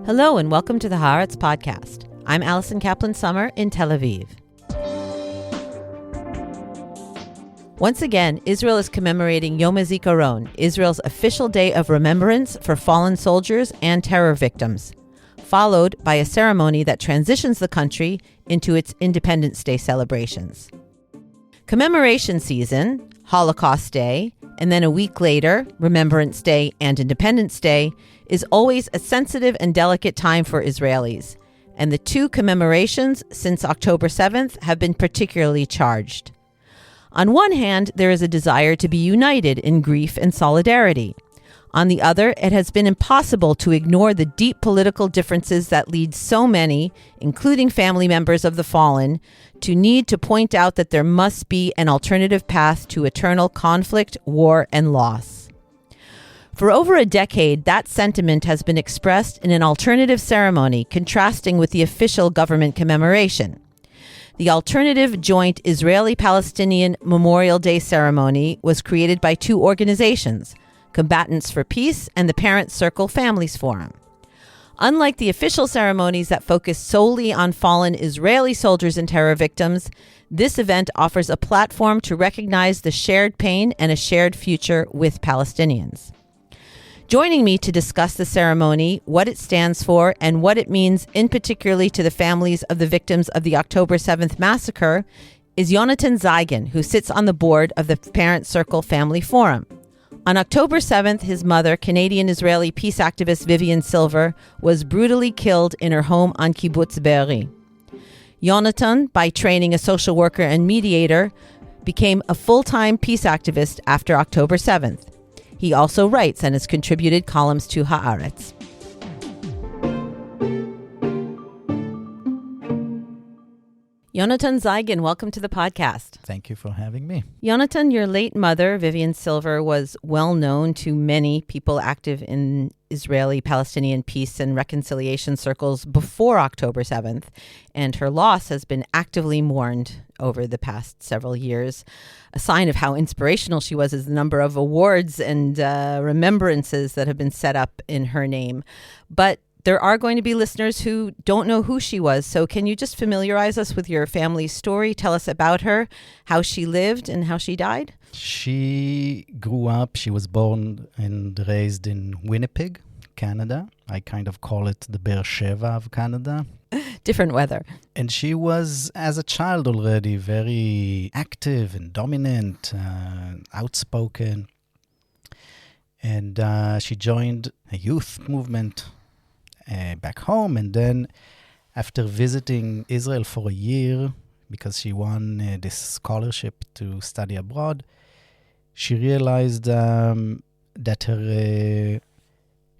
Hello and welcome to the Haaretz podcast. I'm Alison Kaplan-Summer in Tel Aviv. Once again, Israel is commemorating Yom HaZikaron, Israel's official day of remembrance for fallen soldiers and terror victims, followed by a ceremony that transitions the country into its Independence Day celebrations. Commemoration season, Holocaust Day, and then a week later, Remembrance Day and Independence Day, is always a sensitive and delicate time for Israelis, and the two commemorations since October 7th have been particularly charged. On one hand, there is a desire to be united in grief and solidarity. On the other, it has been impossible to ignore the deep political differences that lead so many, including family members of the fallen, to need to point out that there must be an alternative path to eternal conflict, war, and loss. For over a decade, that sentiment has been expressed in an alternative ceremony contrasting with the official government commemoration. The alternative joint Israeli-Palestinian Memorial Day ceremony was created by two organizations, Combatants for Peace and the Parents Circle Families Forum. Unlike the official ceremonies that focus solely on fallen Israeli soldiers and terror victims, this event offers a platform to recognize the shared pain and a shared future with Palestinians. Joining me to discuss the ceremony, what it stands for, and what it means in particularly to the families of the victims of the October 7th massacre is Yonatan Zeigen, who sits on the board of the Parents Circle Family Forum. On October 7th, his mother, Canadian-Israeli peace activist Vivian Silver, was brutally killed in her home on Kibbutz Be'eri. Yonatan, by training a social worker and mediator, became a full-time peace activist after October 7th. He also writes and has contributed columns to Haaretz. Yonatan Zeigen, welcome to the podcast. Thank you for having me. Yonatan, your late mother, Vivian Silver, was well known to many people active in Israeli-Palestinian peace and reconciliation circles before October 7th, and her loss has been actively mourned over the past several years. A sign of how inspirational she was is the number of awards and remembrances that have been set up in her name. But there are going to be listeners who don't know who she was. So can you just familiarize us with your family's story? Tell us about her, how she lived and how she died. She was born and raised in Winnipeg, Canada. I kind of call it the Be'er Sheva of Canada. Different weather. And she was, as a child already, very active and dominant, outspoken. And she joined a youth movement back home, and then after visiting Israel for a year, because she won this scholarship to study abroad, she realized that her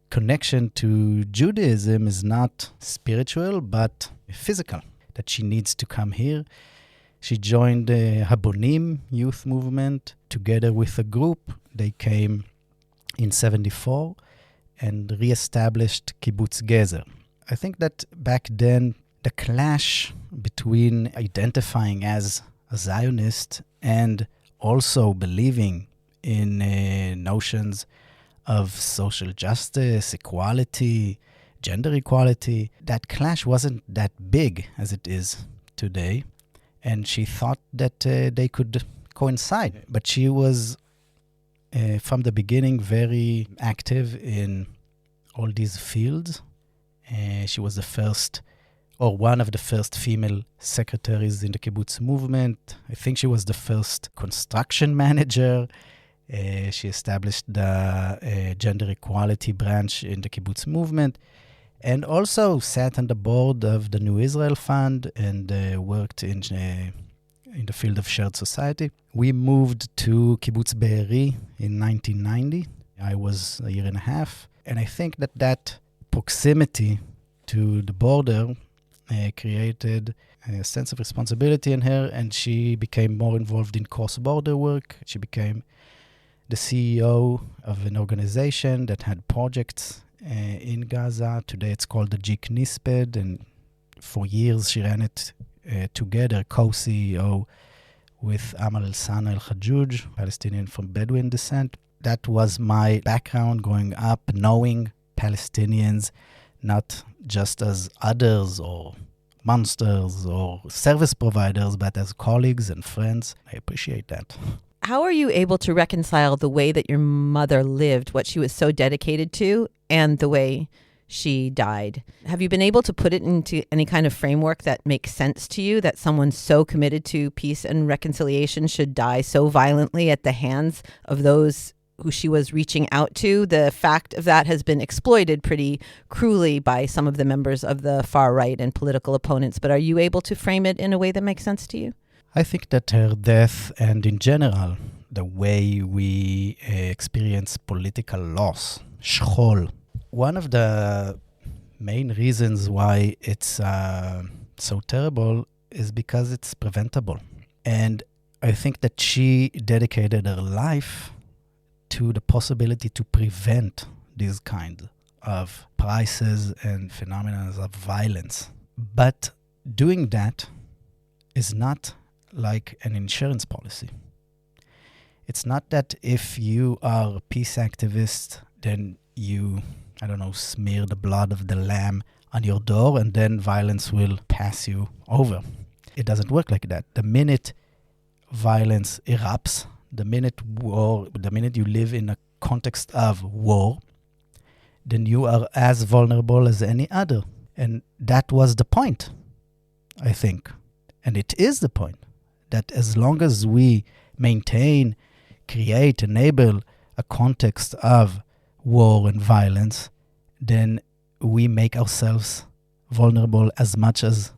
connection to Judaism is not spiritual, but physical, that she needs to come here. She joined the Habonim youth movement together with a group. They came in 1974 and re-established Kibbutz Gezer. I think that back then, the clash between identifying as a Zionist and also believing in notions of social justice, equality, gender equality, that clash wasn't that big as it is today. And she thought that they could coincide. But she was from the beginning very active in all these fields. She was the first, or one of the first female secretaries in the kibbutz movement. I think she was the first construction manager. She established the gender equality branch in the kibbutz movement, and also sat on the board of the New Israel Fund and worked in the field of shared society. We moved to Kibbutz Be'eri in 1990. I was a year and a half. And I think that proximity to the border created a sense of responsibility in her, and she became more involved in cross-border work. She became the CEO of an organization that had projects in Gaza. Today it's called the JIC Nisped, and for years she ran it together, co-CEO with Amal El-Sana El-Hajjuj, Palestinian from Bedouin descent. That was my background growing up, knowing Palestinians not just as others or monsters or service providers, but as colleagues and friends. I appreciate that. How are you able to reconcile the way that your mother lived, what she was so dedicated to, and the way she died? Have you been able to put it into any kind of framework that makes sense to you, that someone so committed to peace and reconciliation should die so violently at the hands of those who she was reaching out to? The fact of that has been exploited pretty cruelly by some of the members of the far right and political opponents, but are you able to frame it in a way that makes sense to you? I think that her death, and in general, the way we experience political loss, shchol, one of the main reasons why it's so terrible is because it's preventable. And I think that she dedicated her life to the possibility to prevent these kind of prices and phenomena of violence. But doing that is not like an insurance policy. It's not that if you are a peace activist, then you, smear the blood of the lamb on your door and then violence will pass you over. It doesn't work like that. The minute violence erupts, the minute you live in a context of war, then you are as vulnerable as any other. And that was the point, I think. And it is the point that as long as we maintain, create, enable a context of war and violence, then we make ourselves vulnerable as much as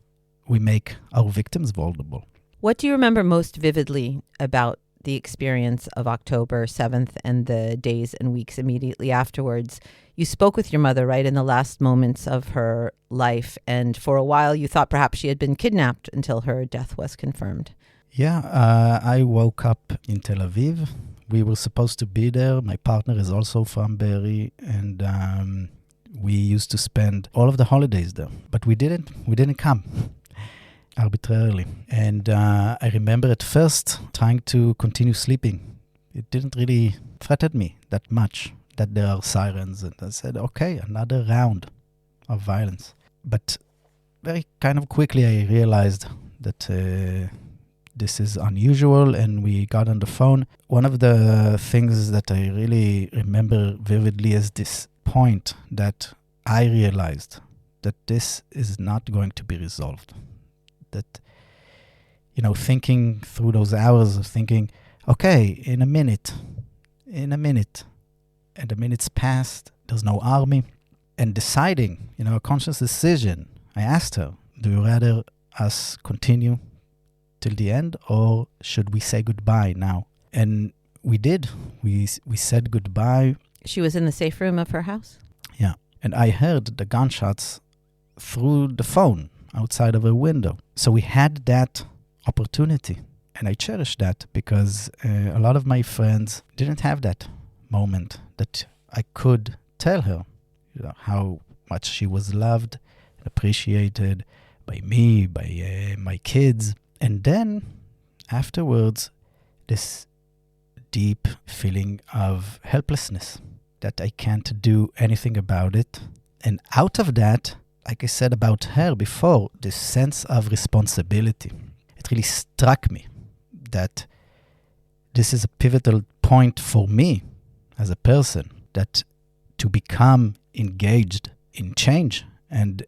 we make our victims vulnerable. What do you remember most vividly about the experience of October 7th and the days and weeks immediately afterwards? You spoke with your mother, right, in the last moments of her life, and for a while you thought perhaps she had been kidnapped until her death was confirmed. Yeah, I woke up in Tel Aviv. We were supposed to be there. My partner is also from Be'eri, and we used to spend all of the holidays there. But we didn't come arbitrarily. And I remember at first trying to continue sleeping. It didn't really threaten me that much that there are sirens. And I said, okay, another round of violence. But very kind of quickly I realized that this is unusual, and we got on the phone. One of the things that I really remember vividly is this point that I realized that this is not going to be resolved. That, thinking through those hours of thinking, okay, in a minute, and the minutes passed, there's no army, and deciding, a conscious decision. I asked her, do you rather us continue till the end, or should we say goodbye now? And we did. We said goodbye. She was in the safe room of her house? Yeah. And I heard the gunshots through the phone outside of her window. So we had that opportunity. And I cherish that because a lot of my friends didn't have that moment that I could tell her how much she was loved and appreciated by me, by my kids. And then, afterwards, this deep feeling of helplessness, that I can't do anything about it. And out of that, like I said about her before, this sense of responsibility. It really struck me that this is a pivotal point for me as a person, that to become engaged in change and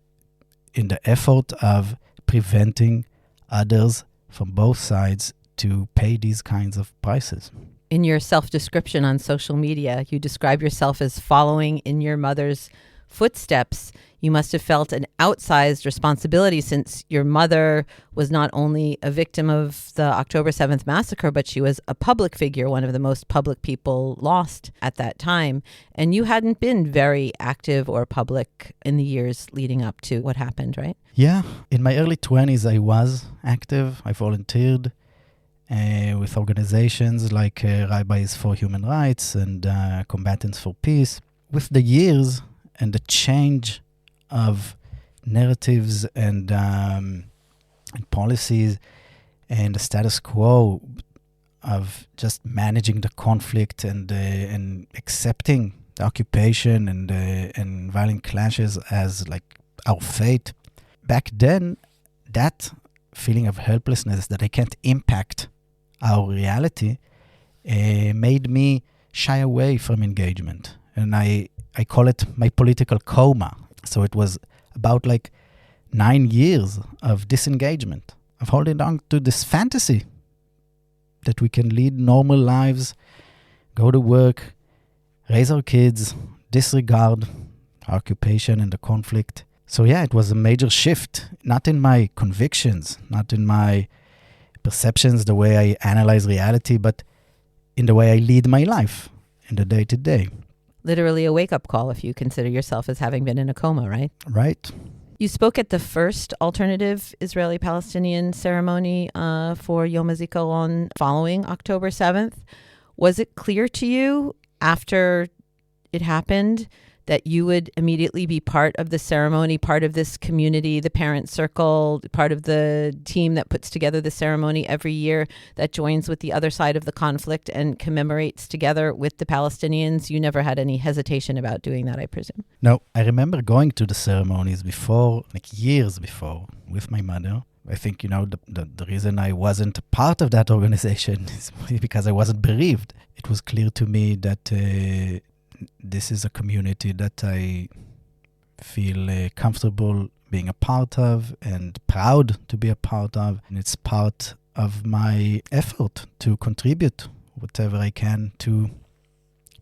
in the effort of preventing others from both sides to pay these kinds of prices. In your self-description on social media, you describe yourself as following in your mother's footsteps. You must have felt an outsized responsibility since your mother was not only a victim of the October 7th massacre, but she was a public figure, one of the most public people lost at that time. And you hadn't been very active or public in the years leading up to what happened, right? Yeah. In my early 20s, I was active. I volunteered with organizations like Rabbis for Human Rights and Combatants for Peace. With the years and the change of narratives and policies and the status quo of just managing the conflict and accepting the occupation and violent clashes as like our fate. Back then, that feeling of helplessness that I can't impact our reality made me shy away from engagement. And I call it my political coma. So it was about like 9 years of disengagement, of holding on to this fantasy that we can lead normal lives, go to work, raise our kids, disregard our occupation and the conflict. So yeah, it was a major shift, not in my convictions, not in my perceptions, the way I analyze reality, but in the way I lead my life in the day-to-day. Literally a wake-up call if you consider yourself as having been in a coma, right? Right. You spoke at the first alternative Israeli-Palestinian ceremony for Yom HaZikaron following October 7th. Was it clear to you after it happened that you would immediately be part of the ceremony, part of this community, the parent circle, part of the team that puts together the ceremony every year that joins with the other side of the conflict and commemorates together with the Palestinians? You never had any hesitation about doing that, I presume. No, I remember going to the ceremonies before, like years before, with my mother. I think, the reason I wasn't a part of that organization is because I wasn't bereaved. It was clear to me that this is a community that I feel comfortable being a part of and proud to be a part of. And it's part of my effort to contribute whatever I can to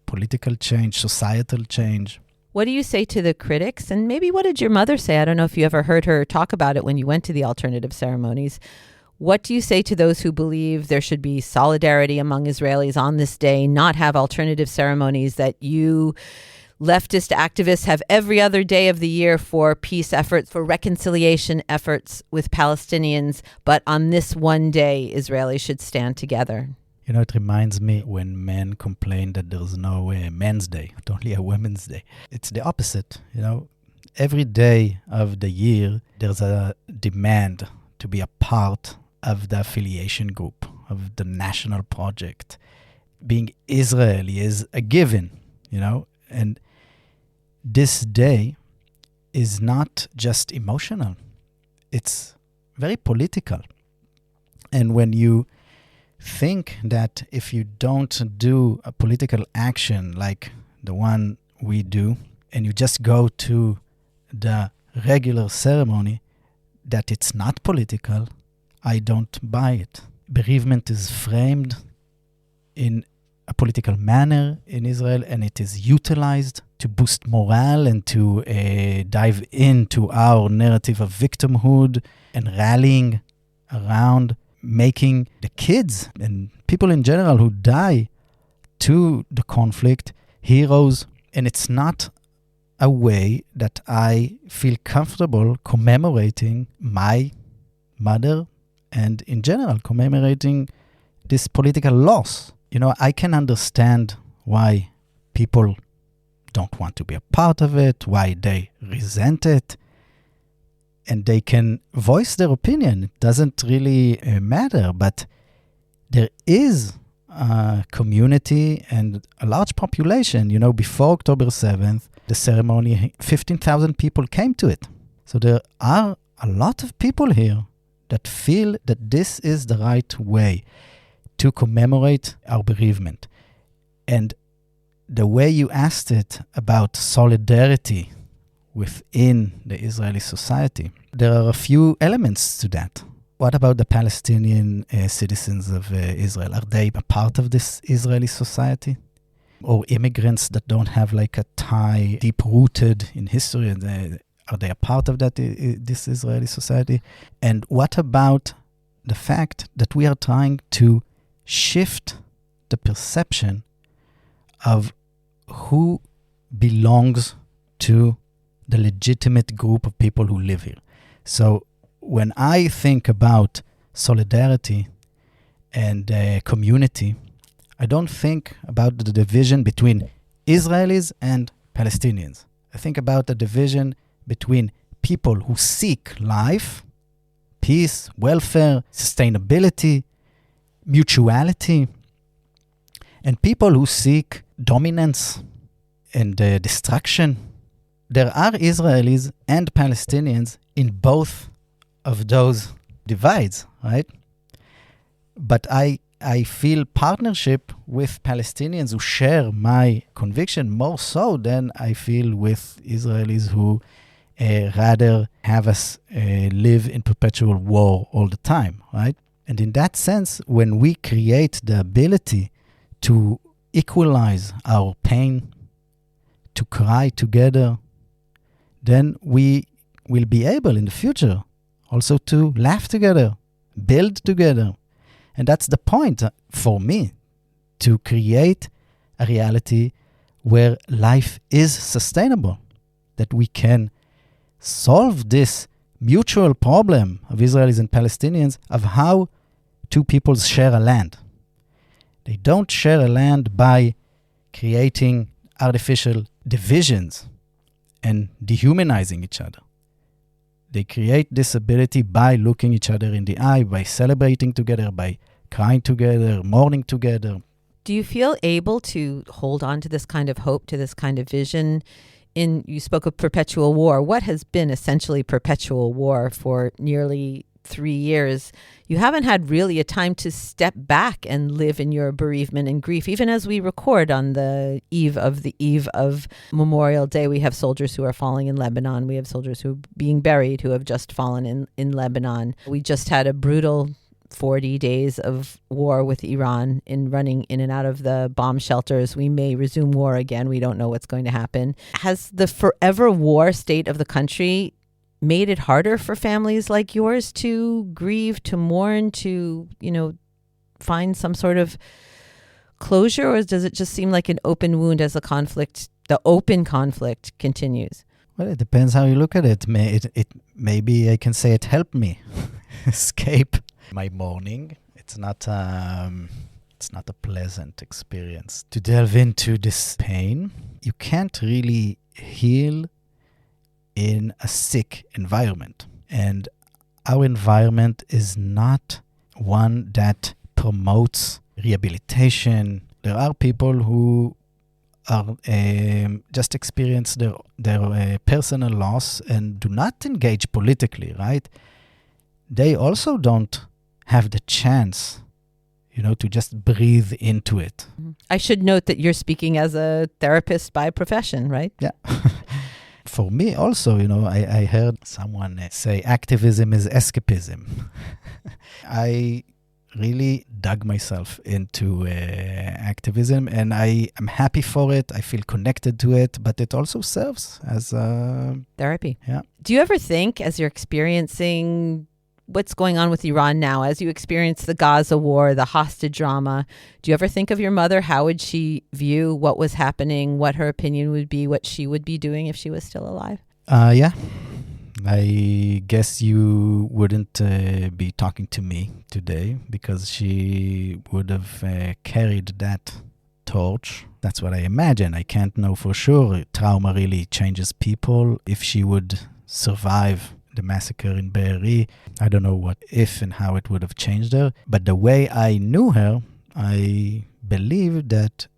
political change, societal change. What do you say to the critics? And maybe what did your mother say? I don't know if you ever heard her talk about it when you went to the alternative ceremonies. What do you say to those who believe there should be solidarity among Israelis on this day, not have alternative ceremonies, that you leftist activists have every other day of the year for peace efforts, for reconciliation efforts with Palestinians, but on this one day, Israelis should stand together? It reminds me when men complain that there's no men's day, but only a women's day. It's the opposite, Every day of the year, there's a demand to be a part of the affiliation group, of the national project. Being Israeli is a given, and this day is not just emotional. It's very political. And when you think that if you don't do a political action like the one we do, and you just go to the regular ceremony, that it's not political, I don't buy it. Bereavement is framed in a political manner in Israel, and it is utilized to boost morale and to dive into our narrative of victimhood and rallying around making the kids and people in general who die to the conflict heroes. And it's not a way that I feel comfortable commemorating my mother and in general commemorating this political loss. I can understand why people don't want to be a part of it, why they resent it, and they can voice their opinion. It doesn't really matter, but there is a community and a large population. Before October 7th, the ceremony, 15,000 people came to it. So there are a lot of people here that feel that this is the right way to commemorate our bereavement. And the way you asked it about solidarity within the Israeli society, there are a few elements to that. What about the Palestinian citizens of Israel? Are they a part of this Israeli society? Or immigrants that don't have like a tie deep-rooted in history? Are they a part of this Israeli society? And what about the fact that we are trying to shift the perception of who belongs to the legitimate group of people who live here? So when I think about solidarity and community, I don't think about the division between Israelis and Palestinians. I think about the division between people who seek life, peace, welfare, sustainability, mutuality, and people who seek dominance, and destruction. There are Israelis and Palestinians in both of those divides, right? But I feel partnership with Palestinians who share my conviction more so than I feel with Israelis who rather have us live in perpetual war all the time, right? And in that sense, when we create the ability to equalize our pain, to cry together, then we will be able in the future also to laugh together, build together. And that's the point for me, to create a reality where life is sustainable, that we can solve this mutual problem of Israelis and Palestinians of how two peoples share a land. They don't share a land by creating artificial divisions and dehumanizing each other. They create this ability by looking each other in the eye, by celebrating together, by crying together, mourning together. Do you feel able to hold on to this kind of hope, to this kind of vision? You spoke of perpetual war. What has been essentially perpetual war for nearly 3 years? You haven't had really a time to step back and live in your bereavement and grief. Even as we record on the eve of Memorial Day, we have soldiers who are falling in Lebanon. We have soldiers who are being buried who have just fallen in Lebanon. We just had a brutal 40 days of war with Iran in running in and out of the bomb shelters. We may resume war again. We don't know what's going to happen. Has the forever war state of the country made it harder for families like yours to grieve, to mourn, to, find some sort of closure? Or does it just seem like an open wound as the open conflict continues? Well, it depends how you look at it. Maybe I can say it helped me escape my mourning. It's not a pleasant experience to delve into this pain. You can't really heal in a sick environment. And our environment is not one that promotes rehabilitation. There are people who are just experience their personal loss and do not engage politically, right? They also don't have the chance, to just breathe into it. I should note that you're speaking as a therapist by profession, right? Yeah. For me also, I heard someone say activism is escapism. I really dug myself into activism, and I am happy for it. I feel connected to it, but it also serves as therapy. Yeah. Do you ever think, as you're experiencing what's going on with Iran now, as you experience the Gaza war, the hostage drama, do you ever think of your mother? How would she view what was happening, what her opinion would be, what she would be doing if she was still alive? Yeah. I guess you wouldn't be talking to me today because she would have carried that torch. That's what I imagine. I can't know for sure. Trauma really changes people. If she would survive the massacre in Be'eri, I don't know what if and how it would have changed her. But the way I knew her, I believe that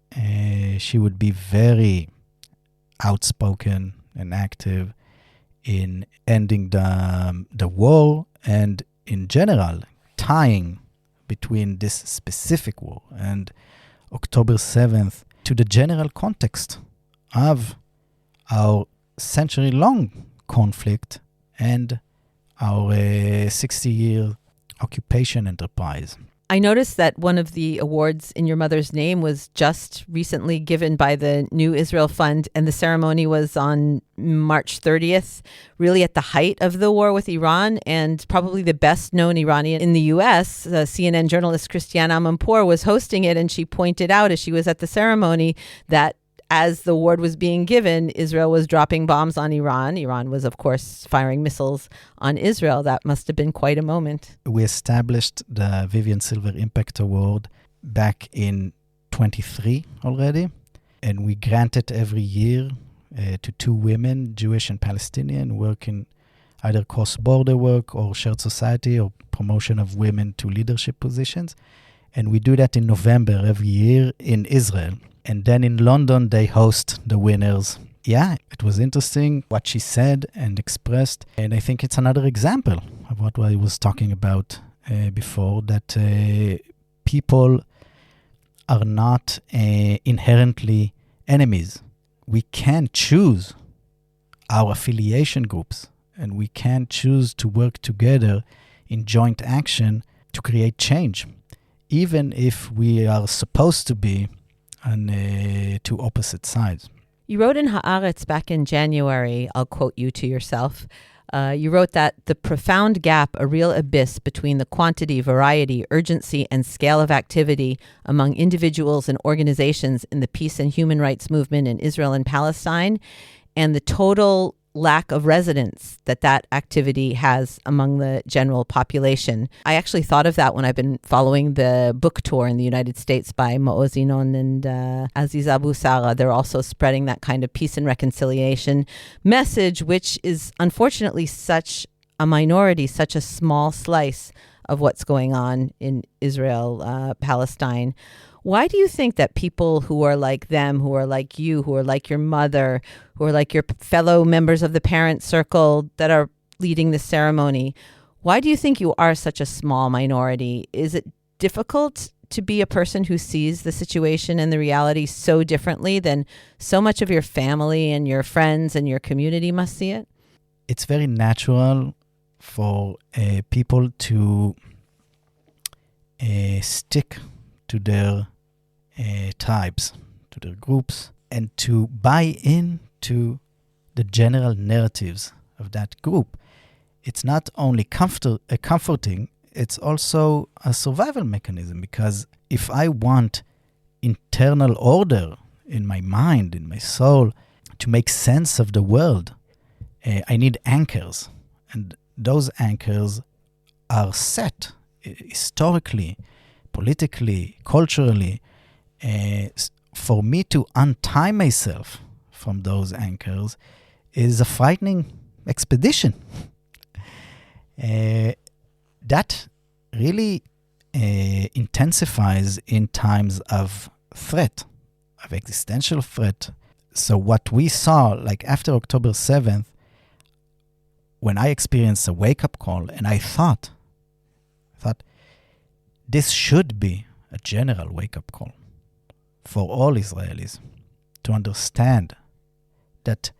she would be very outspoken and active in ending the war and in general tying between this specific war and October 7th to the general context of our century-long conflict and our 60-year occupation enterprise. I noticed that one of the awards in your mother's name was just recently given by the New Israel Fund, and the ceremony was on March 30th, really at the height of the war with Iran, and probably the best-known Iranian in the U.S., CNN journalist Christiane Amanpour, was hosting it, and she pointed out as she was at the ceremony that as the award was being given, Israel was dropping bombs on Iran. Iran was, of course, firing missiles on Israel. That must have been quite a moment. We established the Vivian Silver Impact Award back in 23 already, and we grant it every year to two women, Jewish and Palestinian, working either cross-border work or shared society or promotion of women to leadership positions. And we do that in November every year in Israel. And then in London, they host the winners. Yeah, it was interesting what she said and expressed. And I think it's another example of what I was talking about before, that people are not inherently enemies. We can choose our affiliation groups, and we can choose to work together in joint action to create change, even if we are supposed to be on two opposite sides. You wrote in Haaretz back in January, I'll quote you to yourself, you wrote that the profound gap, a real abyss between the quantity, variety, urgency, and scale of activity among individuals and organizations in the peace and human rights movement in Israel and Palestine, and the total lack of resonance that activity has among the general population. I actually thought of that when I've been following the book tour in the United States by Maoz Inon and Aziz Abu Sara. They're also spreading that kind of peace and reconciliation message, which is unfortunately such a minority, such a small slice of what's going on in Israel, Palestine. Why do you think that people who are like them, who are like you, who are like your mother, who are like your fellow members of the parent circle that are leading the ceremony, why do you think you are such a small minority? Is it difficult to be a person who sees the situation and the reality so differently than so much of your family and your friends and your community must see it? It's very natural for people to stick to their tribes, to their groups, and to buy into the general narratives of that group. It's not only comforting, it's also a survival mechanism, because if I want internal order in my mind, in my soul, to make sense of the world, I need anchors. And those anchors are set historically, politically, culturally. For me to untie myself from those anchors is a frightening expedition. That really intensifies in times of threat, of existential threat. So what we saw, like after October 7th, when I experienced a wake-up call, and I thought, this should be a general wake-up call for all Israelis to understand that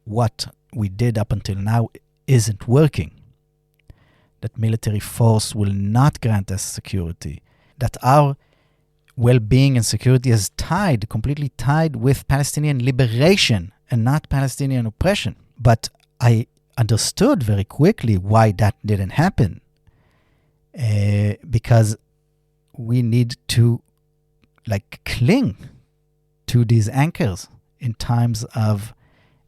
what we did up until now isn't working, that military force will not grant us security, that our well-being and security is completely tied with Palestinian liberation and not Palestinian oppression. But I understood very quickly why that didn't happen, because we need to cling to these anchors in times of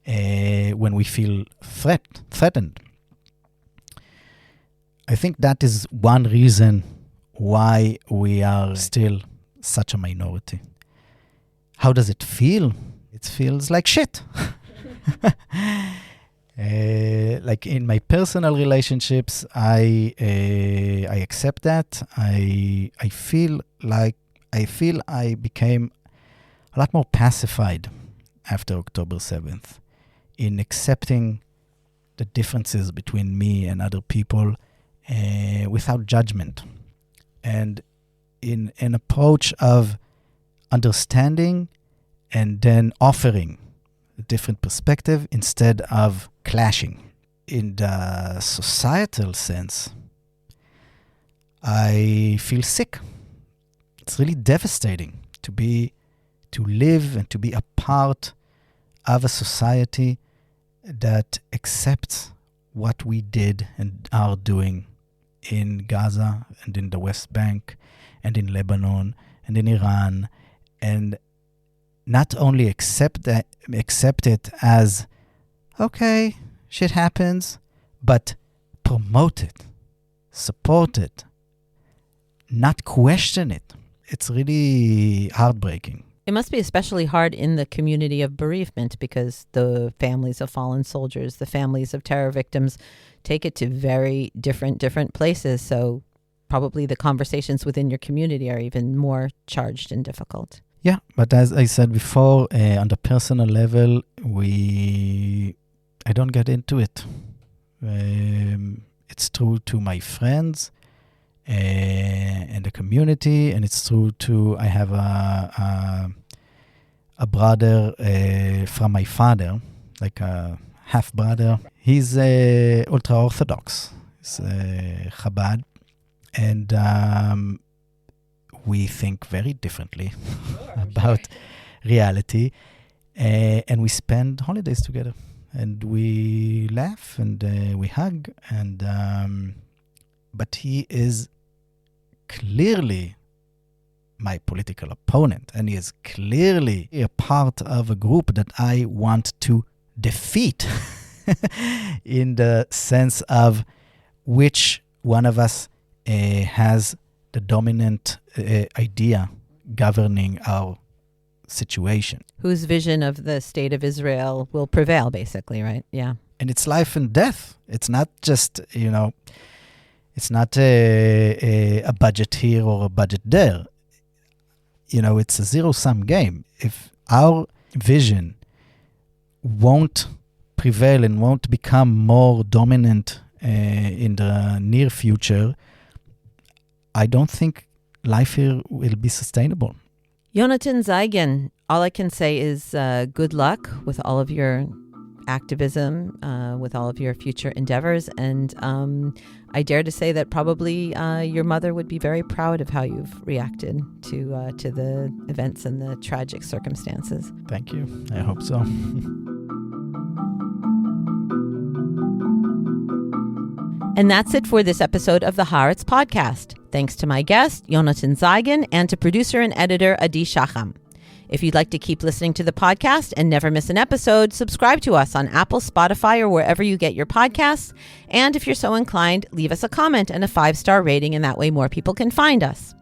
when we feel threatened. I think that is one reason why we are still such a minority. How does it feel? It feels like shit. Like in my personal relationships, I accept that. I feel I became a lot more pacified after October 7th in accepting the differences between me and other people without judgment, and in an approach of understanding and then offering a different perspective instead of clashing. In the societal sense, I feel sick. It's really devastating to live and to be a part of a society that accepts what we did and are doing in Gaza and in the West Bank and in Lebanon and in Iran, and not only accept it as, okay, shit happens, but promote it, support it, not question it. It's really heartbreaking. It must be especially hard in the community of bereavement, because the families of fallen soldiers, the families of terror victims, take it to very different places. So probably the conversations within your community are even more charged and difficult. Yeah, but as I said before, on the personal level, I don't get into it. It's true to my friends and the community, and it's true to, I have a brother from my father, like a half brother. He's ultra-Orthodox. He's Chabad. And we think very differently about reality. And we spend holidays together. And we laugh and we hug. But he is clearly my political opponent. And he is clearly a part of a group that I want to defeat in the sense of which one of us has the dominant idea governing our situation. Whose vision of the state of Israel will prevail, basically, right? Yeah. And it's life and death. It's not just, it's not a budget here or a budget there. It's a zero-sum game. If our vision won't prevail and won't become more dominant in the near future, I don't think life here will be sustainable. Yonatan Zeigen, all I can say is good luck with all of your activism, with all of your future endeavors. And I dare to say that probably your mother would be very proud of how you've reacted to the events and the tragic circumstances. Thank you. I hope so. And that's it for this episode of the Haaretz podcast. Thanks to my guest, Yonatan Zeigen, and to producer and editor, Adi Shacham. If you'd like to keep listening to the podcast and never miss an episode, subscribe to us on Apple, Spotify, or wherever you get your podcasts. And if you're so inclined, leave us a comment and a 5-star rating, and that way more people can find us.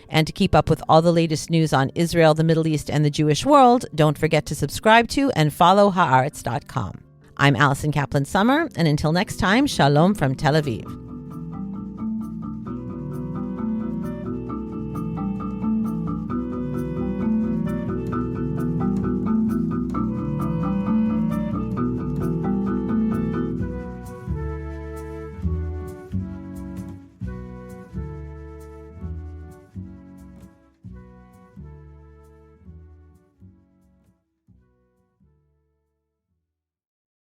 And to keep up with all the latest news on Israel, the Middle East, and the Jewish world, don't forget to subscribe to and follow Haaretz.com. I'm Alison Kaplan-Summer, and until next time, shalom from Tel Aviv.